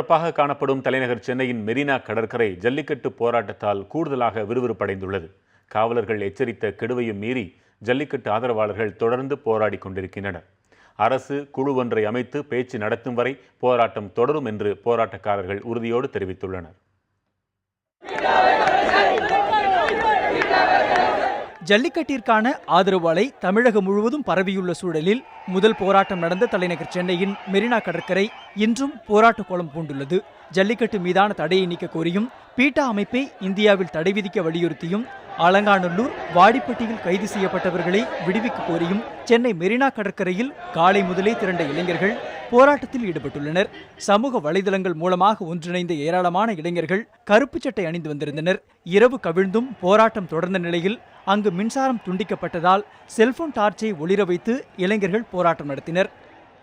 பரபரப்பாக காணப்படும் தலைநகர் சென்னையின் மெரினா கடற்கரை ஜல்லிக்கட்டு போராட்டத்தால் கூடுதலாக விறுவிறுப்படைந்துள்ளது. காவலர்கள் எச்சரித்த கெடுவையும் மீறி ஜல்லிக்கட்டு ஆதரவாளர்கள் தொடர்ந்து போராடி கொண்டிருக்கின்றனர். அரசு குழு ஒன்றை அமைத்து பேச்சு நடத்தும் வரை போராட்டம் தொடரும் என்று போராட்டக்காரர்கள் உறுதியோடு தெரிவித்துள்ளனர். ஜல்லிக்கட்டிற்கான ஆதரவு அலை தமிழகம் முழுவதும் பரவியுள்ள சூழலில் முதல் போராட்டம் நடந்த தலைநகர் சென்னையின் மெரினா கடற்கரை இன்றும் போராட்ட கோலம் பூண்டுள்ளது. ஜல்லிக்கட்டு மீதான தடையை நீக்க கோரியும், பீட்டா அமைப்பை இந்தியாவில் தடை விதிக்க வலியுறுத்தியும், அலங்காநல்லூர், வாடிப்பட்டியில் கைது செய்யப்பட்டவர்களை விடுவிக்க கோரியும் சென்னை மெரினா கடற்கரையில் காலை முதலே திரண்ட இளைஞர்கள் போராட்டத்தில் ஈடுபட்டுள்ளனர். சமூக வலைதளங்கள் மூலமாக ஒன்றிணைந்த ஏராளமான இளைஞர்கள் கருப்பு சட்டை அணிந்து வந்திருந்தனர். இரவு கவிழ்ந்தும் போராட்டம் தொடர்ந்த நிலையில் அங்கு மின்சாரம் துண்டிக்கப்பட்டதால் செல்போன் டார்ச்சை ஒளிர வைத்து இளைஞர்கள் போராட்டம் நடத்தினர்.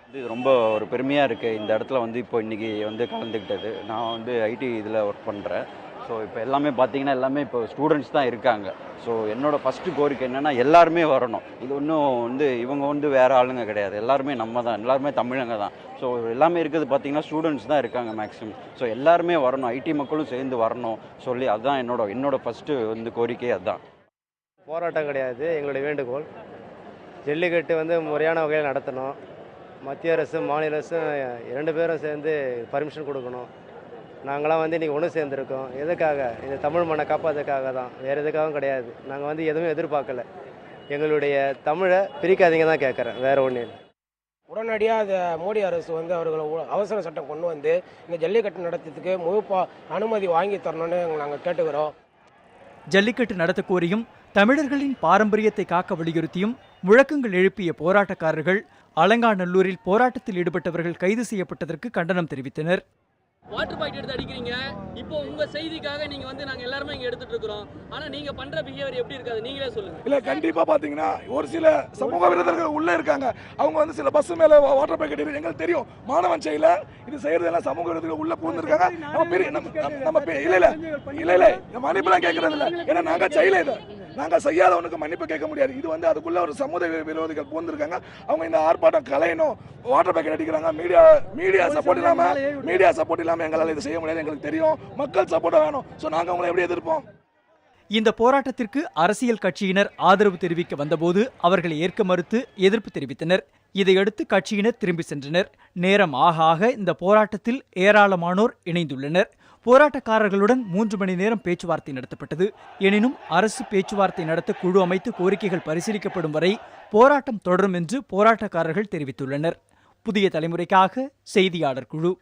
இது ரொம்ப ஒரு பெருமையாக இருக்குது. இந்த இடத்துல இப்போ இன்றைக்கி கலந்துக்கிட்டது. நான் ஐடி இதில் ஒர்க் பண்ணுறேன். ஸோ இப்போ எல்லாமே பார்த்தீங்கன்னா எல்லாமே இப்போ ஸ்டூடெண்ட்ஸ் தான் இருக்காங்க. ஸோ என்னோடய ஃபஸ்ட்டு கோரிக்கை என்னென்னா எல்லாருமே வரணும். இது ஒன்றும் இவங்க வேறு ஆளுங்க கிடையாது. எல்லாருமே நம்ம தான், எல்லாருமே தமிழங்க தான். ஸோ எல்லாமே இருக்கிறது பார்த்தீங்கன்னா ஸ்டூடெண்ட்ஸ் தான் இருக்காங்க மேக்ஸிமம். ஸோ எல்லாருமே வரணும், ஐடி மக்களும் சேர்ந்து வரணும் சொல்லி அதுதான் என்னோட ஃபஸ்ட்டு கோரிக்கை. அதுதான் போராட்டம் கிடையாது, எங்களுடைய வேண்டுகோள். ஜல்லிக்கட்டு முறையான வகையில் நடத்தணும். மத்திய அரசு மாநில அரசு 2 பேரும் சேர்ந்து பர்மிஷன் கொடுக்கணும். நாங்களாம் இன்றைக்கி ஒன்று சேர்ந்துருக்கோம். எதுக்காக? இந்த தமிழ் மண்ணை காப்பாற்றுக்காக தான், வேறு எதுக்காகவும் கிடையாது. நாங்கள் எதுவும் எதிர்பார்க்கல. எங்களுடைய தமிழை பிரிக்காதீங்க தான் கேட்குறேன், வேறு ஒன்றும் இல்லை. உடனடியாக அதை மோடி அரசு அவர்கள் அவசர சட்டம் கொண்டு இந்த ஜல்லிக்கட்டு நடத்துறதுக்கு முழு அனுமதி வாங்கி தரணும்னு நாங்கள் கேட்டுக்கிறோம். ஜல்லிக்கட்டு நடத்த கோரியும், தமிழர்களின் பாரம்பரியத்தை காக்க வலியுறுத்தியும் முழக்கங்கள் எழுப்பிய போராட்டக்காரர்கள் அலங்காநல்லூரில் போராட்டத்தில் ஈடுபட்டவர்கள் கைது செய்யப்பட்டதற்கு கண்டனம் தெரிவித்தனர். வாட்டர் பாக்கெட் எடுத்து அடிக்கிறீங்க. இப்போ உங்க செய்திக்காக நீங்க நாங்க எல்லாரும் இங்க எடுத்துட்டு இருக்கோம். ஆனா நீங்க பண்ற பிஹேவியர் எப்படி இருக்காது நீங்களே சொல்லுங்க. இல்ல கண்டிப்பா பாத்தீங்கன்னா ஒரு சில சமூக விரோதர்கள் உள்ள இருக்காங்க. அவங்க சில பஸ் மேல வாட்டர் பாக்கெட் எங்களுக்கு தெரியும். மாணவன் செயல இது செய்யறதெல்லாம் சமூக விரோதர்கள் உள்ள பூந்துருக்காங்க. நம்ம இல்ல மன்னிப்புலாம் கேட்கறது இல்ல. ஏன்னா நாங்க செயல இதை நாங்க செய்யாதவனுக்கு மன்னிப்பு கேட்க முடியாது. இது அதுக்குள்ள ஒரு சமூக விரோதிகள் பூந்திருக்காங்க. அவங்க இந்த ஆர்ப்பாட்டம் கலையணும். வாட்டர் பாக்கெட் அடிக்கிறாங்க. மீடியா சப்போர்ட் இல்லாம எங்களால் இதை செய்ய முடியாது. எங்களுக்கு தெரியும் மக்கள் சப்போர்ட் வேணும். ஸோ நாங்கள் அவங்களை எப்படி எதிர்ப்போம்? இந்த போராட்டத்திற்கு அரசியல் கட்சியினர் ஆதரவு தெரிவிக்க வந்தபோது அவர்களை ஏற்க மறுத்து எதிர்ப்பு தெரிவித்தனர். இதையடுத்து கட்சியினர் திரும்பி சென்றனர். நேரம் ஆக ஆக இந்த போராட்டத்தில் ஏராளமானோர் இணைந்துள்ளனர். போராட்டக்காரர்களுடன் 3 மணி நேரம் பேச்சுவார்த்தை நடத்தப்பட்டது. எனினும் அரசு பேச்சுவார்த்தை நடத்த குழு அமைத்து கோரிக்கைகள் பரிசீலிக்கப்படும் வரை போராட்டம் தொடரும் என்று போராட்டக்காரர்கள் தெரிவித்துள்ளனர். புதிய தலைமுறைக்காக செய்தியாளர் குழு.